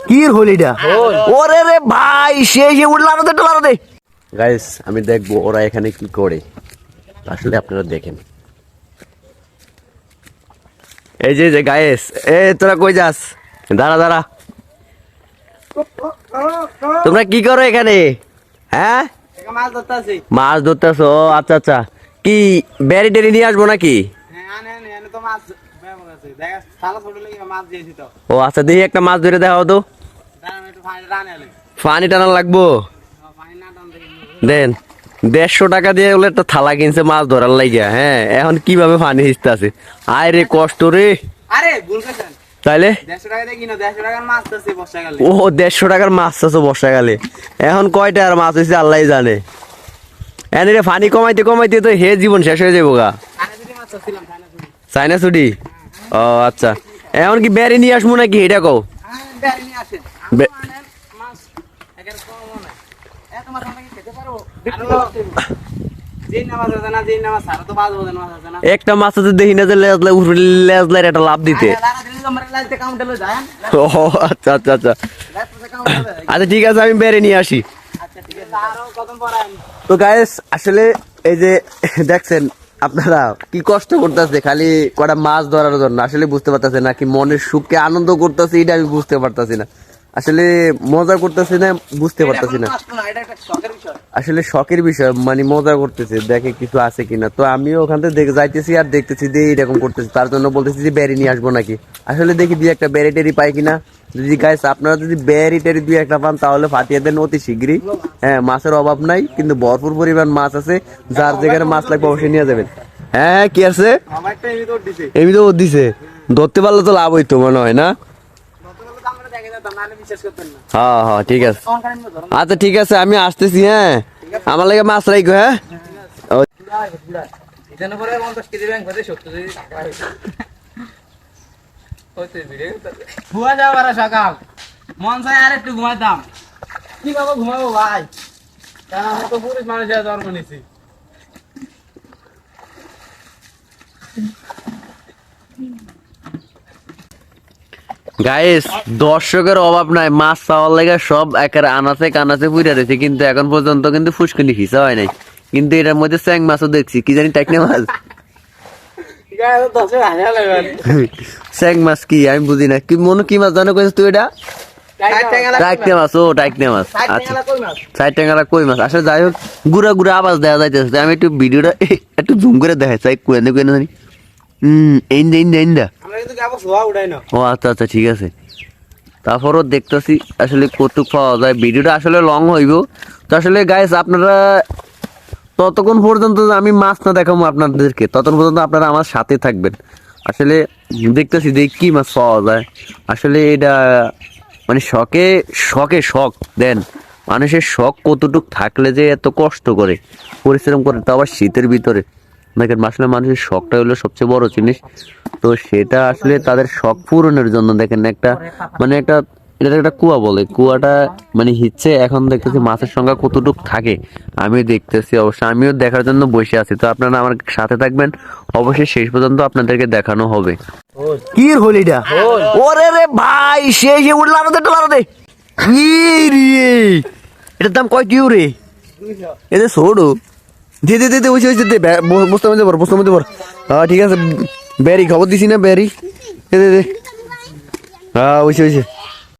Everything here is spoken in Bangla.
কি হল এটা? ওরে রে ভাই, সে উঠলাম দে। গাইস, আমি দেখবো ওরা এখানে কি করে, আসলে আপনারা দেখেন। এই যে গাইস, তোরা কই যাস? দাঁড়া, তোমরা কি করো এখানে? হ্যাঁ, মাছ ধরতেছো? আচ্ছা, কি বেরি টেরি নিয়ে আসবো নাকি? ও আচ্ছা, দেখি একটা মাছ ধরে দেখাও তো। পানি টানা লাগবো? দেন 150 টাকা দিয়ে বলে একটা থালা কিনছে মাছ ধরার লাগিয়া। হ্যাঁ, এখন কিভাবে পানি হিসতে আছে, আয় রে কষ্ট রে। তাইলে ও 150 টাকার মাছ চাষো বর্ষাকালে। এখন কয়টা আর মাছ হয়েছে আল্লাহ জানে। এনে রে পানি কমাইতে তো হে জীবন শেষ হয়ে যাবো গা। চাইনা ছুটি? ও আচ্ছা, এখন কি বেরি নিয়ে আসবো নাকি এটা কও? একটা মাছ আছে দেখি না যে লেজলাই একটা লাভ দিতে। আচ্ছা, ঠিক আছে, আমি বেড়ে নিয়ে আসি। তো গাইস, আসলে এই যে দেখছেন আপনারা কি কষ্ট করতেছে খালি কটা মাছ ধরার জন্য, আসলে বুঝতে পারতেছে না কি মনের সুখকে আনন্দ করতেছে, এটা আমি বুঝতে পারতেছি না। আসলে মজা করতেছি না, বুঝতে পারতেছি না। আসলে শখের বিষয়, মানে মজা করতেছে, দেখে কিছু আছে কিনা। তো আমিও ওখান থেকে যাইতেছি আর দেখতেছি যে এরকম করতেছি, তার জন্য বলতেছি যে বেরি নিয়ে আসবো নাকি। আসলে দেখি দুই একটা বেরি টেরি পাই কিনা। যদি গাইস আপনারা যদি বেরি টেরি দুই একটা পান তাহলে ফাটিয়ে দেন অতি শীঘ্রই। হ্যাঁ, মাছের অভাব নাই, কিন্তু ভরপুর পরিমাণ মাছ আছে। যার যেখানে মাছ লাগবে অবশ্যই নিয়ে যাবেন। হ্যাঁ, কি আছে? এমনি তো দিছে, ধরতে পারলে তো লাভ হইতো মনে হয় না? হ্যাঁ, ঠিক আছে। আচ্ছা ঠিক আছে, আমি আসতেছি। হ্যাঁ, আমার লাগে মাছ রাখো। হ্যাঁ, সকাল মন চাই আর একটু ঘুমাইতাম, কিভাবে ঘুমাবো ভাই? কারণ আমি তো পুরুষ মানুষ জন্ম নিছি। গাইস, দর্শকের অভাব নাই, মাছ চাওয়ার লেগে সব একের আনাচে কানাচে পুড়ে রয়েছে, কিন্তু এখন পর্যন্ত কিন্তু ফুসকুনি খিসা হয় নাই। কিন্তু এটার মধ্যে চ্যাং মাছও দেখছি, কি জানি টাইকনে মাছ। চ্যাং মাছ কি আমি বুঝি না, কি মনে কি মাছ জানো কইছিস তুই? এটা টাইকনে মাছ। ও টাইকনে মাছ, আচ্ছা। সাইড ট্যাংরা কই মাছ। আসলে যাই হোক, গুড়া আওয়াজ দেখা যাইতেছে। আমি একটু ভিডিওটা একটু জুম করে দেখাই চাই, কুয়েনে জানি। ও আচ্ছা, ঠিক আছে। তারপরও দেখতেছি আসলে কতটুক পাওয়া যায়। ভিডিওটা আসলে লং হইব। তো আসলে গাইস, আপনারা ততক্ষণ পর্যন্ত আমি মাছ না দেখাবো আপনাদেরকে, ততক্ষণ পর্যন্ত আপনারা আমার সাথে থাকবেন। আসলে দেখতেছি যে কি মাছ পাওয়া যায়। আসলে এটা মানে শখ দেন, মানুষের শখ কতটুক থাকলে যে এত কষ্ট করে পরিশ্রম করে, তো আবার শীতের ভিতরে। দেখেন, আসলে মানুষের শখটা হলো সবচেয়ে বড় জিনিস। তো সেটা আসলে তাদের শখ পূরণের জন্য দেখেন একটা এটা একটা কুয়া বলে, কুয়াটা মানে হিচ্ছে। এখন দেখতেছি মাছের সংখ্যা কতটুক থাকে আমি দেখতেছি, অবশ্যই আমিও দেখার জন্য বসে আছি। তো আপনারা আমার সাথে থাকবেন, অবশ্যই শেষ পর্যন্ত আপনাদেরকে দেখানো হবে। কি হল এটা? ওরে রে ভাই, সে উঠলাম দে। এটার দাম কয় কি রে? এটা ছোট। দে বস্তার মধ্যে পর। হ্যাঁ ঠিক আছে, বেরি খবর দিছি না, বেরি দে। হ্যাঁ, ওইছে।